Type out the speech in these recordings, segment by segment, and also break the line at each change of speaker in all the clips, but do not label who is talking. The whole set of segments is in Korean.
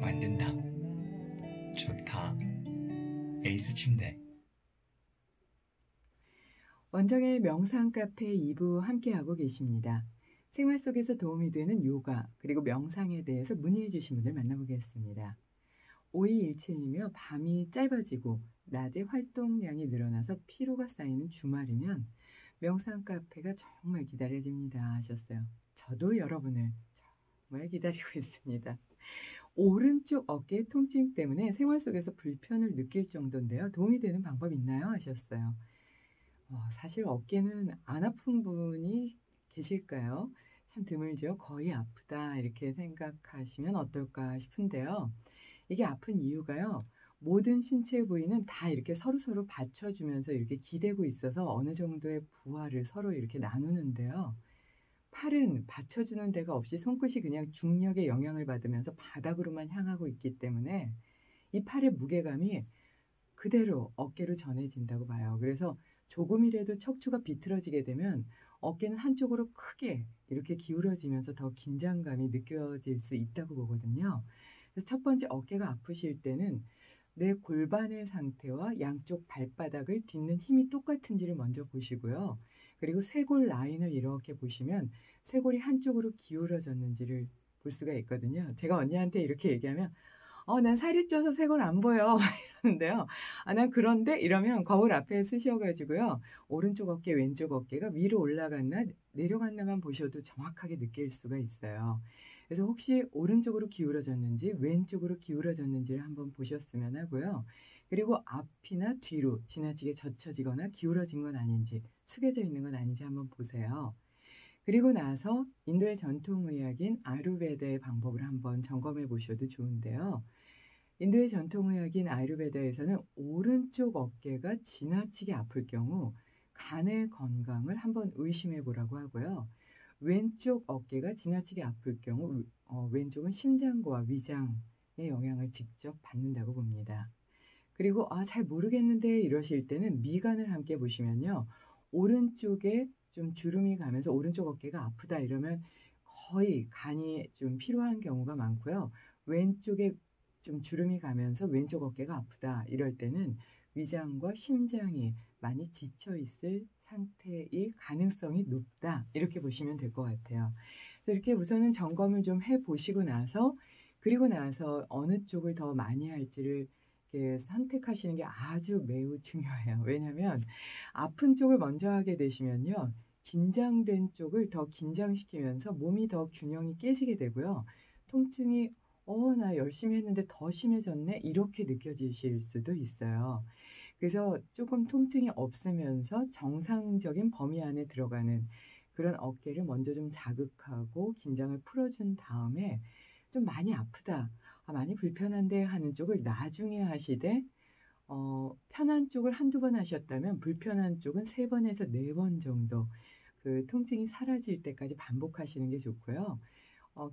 만든다. 좋다. 에이스 침대.
원정의 명상 카페 2부 함께하고 계십니다. 생활 속에서 도움이 되는 요가 그리고 명상에 대해서 문의해 주신 분들 만나보겠습니다. 5217님이요. 밤이 짧아지고 낮에 활동량이 늘어나서 피로가 쌓이는 주말이면 명상 카페가 정말 기다려집니다 하셨어요. 저도 여러분을 정말 기다리고 있습니다. 오른쪽 어깨 통증 때문에 생활 속에서 불편을 느낄 정도인데요. 도움이 되는 방법 있나요? 하셨어요. 사실 어깨는 안 아픈 분이 계실까요? 참 드물죠. 거의 아프다 이렇게 생각하시면 어떨까 싶은데요. 이게 아픈 이유가요. 모든 신체 부위는 다 이렇게 서로서로 받쳐주면서 이렇게 기대고 있어서 어느 정도의 부하를 서로 이렇게 나누는데요. 팔은 받쳐주는 데가 없이 손끝이 그냥 중력의 영향을 받으면서 바닥으로만 향하고 있기 때문에 이 팔의 무게감이 그대로 어깨로 전해진다고 봐요. 그래서 조금이라도 척추가 비틀어지게 되면 어깨는 한쪽으로 크게 이렇게 기울어지면서 더 긴장감이 느껴질 수 있다고 보거든요. 그래서 첫 번째 어깨가 아프실 때는 내 골반의 상태와 양쪽 발바닥을 딛는 힘이 똑같은지를 먼저 보시고요. 그리고 쇄골 라인을 이렇게 보시면 쇄골이 한쪽으로 기울어졌는지를 볼 수가 있거든요. 제가 언니한테 이렇게 얘기하면 난 살이 쪄서 쇄골 안 보여 이러는데요. 난 그런데 이러면 거울 앞에 쓰셔가지고요. 오른쪽 어깨, 왼쪽 어깨가 위로 올라갔나 내려갔나만 보셔도 정확하게 느낄 수가 있어요. 그래서 혹시 오른쪽으로 기울어졌는지 왼쪽으로 기울어졌는지를 한번 보셨으면 하고요. 그리고 앞이나 뒤로 지나치게 젖혀지거나 기울어진 건 아닌지 숙여져 있는 건 아닌지 한번 보세요. 그리고 나서 인도의 전통의학인 아유르베다의 방법을 한번 점검해 보셔도 좋은데요. 인도의 전통의학인 아유르베다에서는 오른쪽 어깨가 지나치게 아플 경우 간의 건강을 한번 의심해 보라고 하고요. 왼쪽 어깨가 지나치게 아플 경우 왼쪽은 심장과 위장의 영향을 직접 받는다고 봅니다. 그리고 잘 모르겠는데 이러실 때는 미간을 함께 보시면요. 오른쪽에 좀 주름이 가면서 오른쪽 어깨가 아프다 이러면 거의 간이 좀 필요한 경우가 많고요. 왼쪽에 좀 주름이 가면서 왼쪽 어깨가 아프다 이럴 때는 위장과 심장이 많이 지쳐 있을 상태일 가능성이 높다 이렇게 보시면 될 것 같아요. 그래서 이렇게 우선은 점검을 좀 해보시고 나서 그리고 나서 어느 쪽을 더 많이 할지를 선택하시는 게 아주 매우 중요해요. 왜냐하면 아픈 쪽을 먼저 하게 되시면요. 긴장된 쪽을 더 긴장시키면서 몸이 더 균형이 깨지게 되고요. 통증이 나 열심히 했는데 더 심해졌네 이렇게 느껴지실 수도 있어요. 그래서 조금 통증이 없으면서 정상적인 범위 안에 들어가는 그런 어깨를 먼저 좀 자극하고 긴장을 풀어준 다음에 좀 많이 아프다, 많이 불편한데 하는 쪽을 나중에 하시되 편한 쪽을 한두 번 하셨다면 불편한 쪽은 3번에서 4번 정도 그 통증이 사라질 때까지 반복하시는 게 좋고요.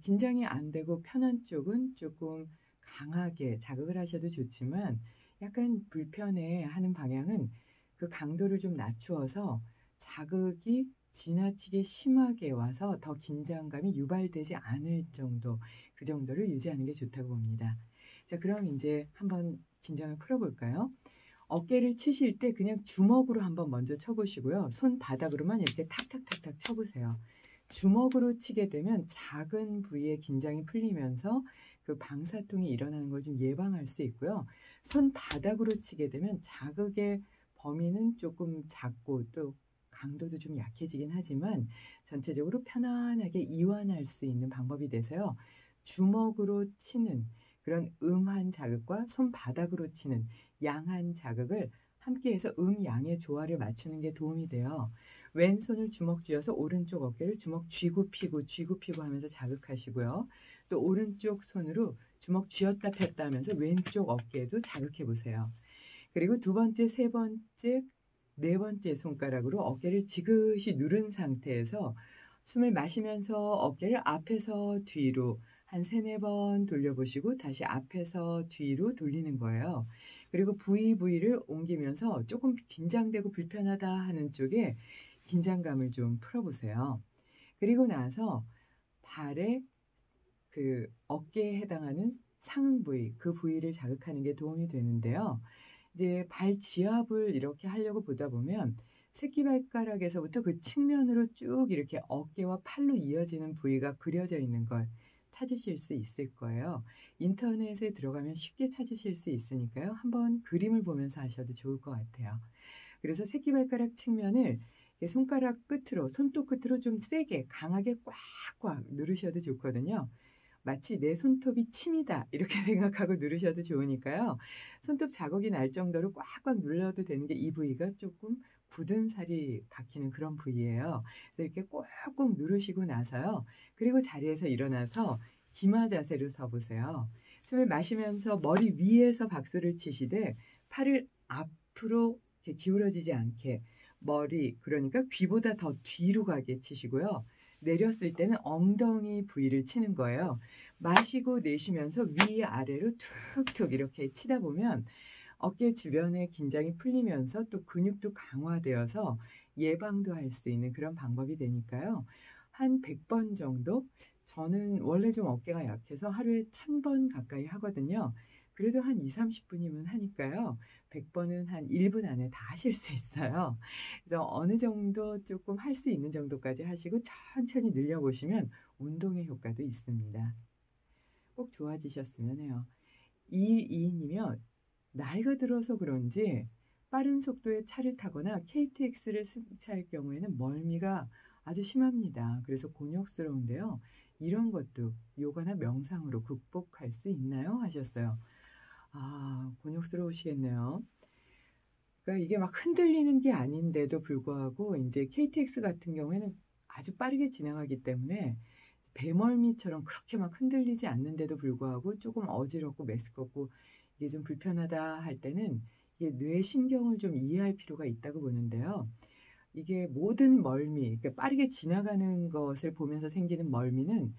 긴장이 안 되고 편한 쪽은 조금 강하게 자극을 하셔도 좋지만 약간 불편해 하는 방향은 그 강도를 좀 낮추어서 자극이 지나치게 심하게 와서 더 긴장감이 유발되지 않을 정도, 그 정도를 유지하는 게 좋다고 봅니다. 자, 그럼 이제 한번 긴장을 풀어볼까요? 어깨를 치실 때 그냥 주먹으로 한번 먼저 쳐보시고요. 손바닥으로만 이렇게 탁탁탁탁 쳐보세요. 주먹으로 치게 되면 작은 부위의 긴장이 풀리면서 그 방사통이 일어나는 걸 좀 예방할 수 있고요. 손바닥으로 치게 되면 자극의 범위는 조금 작고 또 강도도 좀 약해지긴 하지만 전체적으로 편안하게 이완할 수 있는 방법이 돼서요. 주먹으로 치는 그런 음한 자극과 손바닥으로 치는 양한 자극을 함께해서 음양의 조화를 맞추는 게 도움이 돼요. 왼손을 주먹 쥐어서 오른쪽 어깨를 주먹 쥐고 피고 하면서 자극하시고요. 또 오른쪽 손으로 주먹 쥐었다 폈다 하면서 왼쪽 어깨도 자극해 보세요. 그리고 두 번째, 세 번째, 네 번째 손가락으로 어깨를 지그시 누른 상태에서 숨을 마시면서 어깨를 앞에서 뒤로 한 3-4번 돌려보시고 다시 앞에서 뒤로 돌리는 거예요. 그리고 부위를 옮기면서 조금 긴장되고 불편하다 하는 쪽에 긴장감을 좀 풀어보세요. 그리고 나서 발에 그 어깨에 해당하는 상응 부위, 그 부위를 자극하는 게 도움이 되는데요. 이제 발 지압을 이렇게 하려고 보다 보면 새끼발가락에서부터 그 측면으로 쭉 이렇게 어깨와 팔로 이어지는 부위가 그려져 있는 걸 찾으실 수 있을 거예요. 인터넷에 들어가면 쉽게 찾으실 수 있으니까요. 한번 그림을 보면서 하셔도 좋을 것 같아요. 그래서 새끼발가락 측면을 손가락 끝으로, 손톱 끝으로 좀 세게, 강하게 꽉꽉 누르셔도 좋거든요. 마치 '내 손톱이 침이다.' 이렇게 생각하고 누르셔도 좋으니까요. 손톱 자국이 날 정도로 꽉꽉 눌러도 되는 게 이 부위가 조금 굳은 살이 박히는 그런 부위예요. 그래서 이렇게 꼭꼭 누르시고 나서요. 그리고 자리에서 일어나서 기마 자세로 서 보세요. 숨을 마시면서 머리 위에서 박수를 치시되 팔을 앞으로 이렇게 기울어지지 않게 머리, 그러니까 귀보다 더 뒤로 가게 치시고요. 내렸을 때는 엉덩이 부위를 치는 거예요. 마시고 내쉬면서 위아래로 툭툭 이렇게 치다 보면 어깨 주변의 긴장이 풀리면서 또 근육도 강화되어서 예방도 할 수 있는 그런 방법이 되니까요. 한 100번 정도? 저는 원래 좀 어깨가 약해서 하루에 1000번 가까이 하거든요. 그래도 한 20-30분이면 하니까요. 100번은 한 1분 안에 다 하실 수 있어요. 그래서 어느 정도 조금 할 수 있는 정도까지 하시고 천천히 늘려 보시면 운동의 효과도 있습니다. 꼭 좋아지셨으면 해요. 212님이면 나이가 들어서 그런지 빠른 속도의 차를 타거나 KTX를 승차할 경우에는 멀미가 아주 심합니다. 그래서 곤욕스러운데요. 이런 것도 요가나 명상으로 극복할 수 있나요? 하셨어요. 아, 곤욕스러우시겠네요. 그러니까 이게 막 흔들리는 게 아닌데도 불구하고 이제 KTX 같은 경우에는 아주 빠르게 진행하기 때문에 배멀미처럼 그렇게 막 흔들리지 않는데도 불구하고 조금 어지럽고 메스껍고 이게 좀 불편하다 할 때는 이게 뇌신경을 좀 이해할 필요가 있다고 보는데요. 이게 모든 멀미, 그러니까 빠르게 지나가는 것을 보면서 생기는 멀미는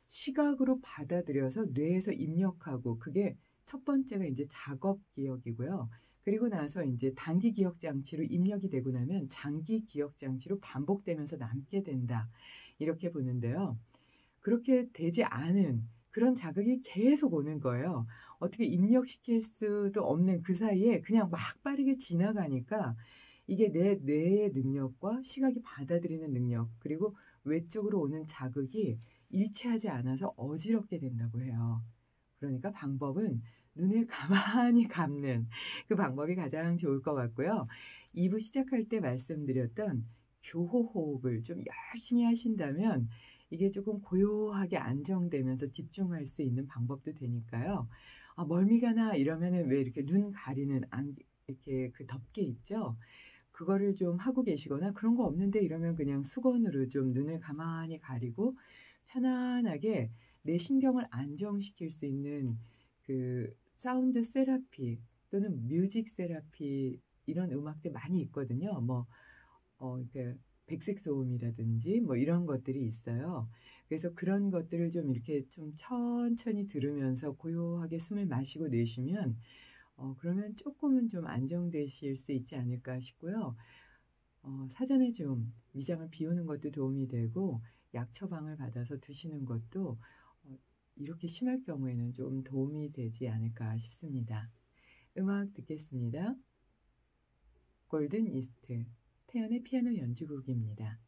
시각으로 받아들여서 뇌에서 입력하고, 그게 첫 번째가 이제 작업 기억이고요. 그리고 나서 이제 단기 기억 장치로 입력이 되고 나면 장기 기억 장치로 반복되면서 남게 된다. 이렇게 보는데요. 그렇게 되지 않은 그런 자극이 계속 오는 거예요. 어떻게 입력시킬 수도 없는 그 사이에 그냥 막 빠르게 지나가니까 이게 내 뇌의 능력과 시각이 받아들이는 능력, 그리고 외적으로 오는 자극이 일치하지 않아서 어지럽게 된다고 해요. 그러니까 방법은 눈을 가만히 감는 그 방법이 가장 좋을 것 같고요. 2부 시작할 때 말씀드렸던 교호 호흡을 좀 열심히 하신다면 이게 조금 고요하게 안정되면서 집중할 수 있는 방법도 되니까요. 아, 멀미가 나 이러면은 왜 이렇게 눈 가리는 이렇게 그 덮개 있죠? 그거를 좀 하고 계시거나, 그런 거 없는데 이러면 그냥 수건으로 좀 눈을 가만히 가리고 편안하게 내 신경을 안정시킬 수 있는 그 사운드 세라피 또는 뮤직 세라피, 이런 음악들 많이 있거든요. 뭐 이렇게 백색 소음이라든지 뭐 이런 것들이 있어요. 그래서 그런 것들을 좀 이렇게 좀 천천히 들으면서 고요하게 숨을 마시고 내쉬면 그러면 조금은 좀 안정되실 수 있지 않을까 싶고요. 사전에 좀 위장을 비우는 것도 도움이 되고 약 처방을 받아서 드시는 것도 이렇게 심할 경우에는 좀 도움이 되지 않을까 싶습니다. 음악 듣겠습니다. 골든 이스트, 태연의 피아노 연주곡입니다.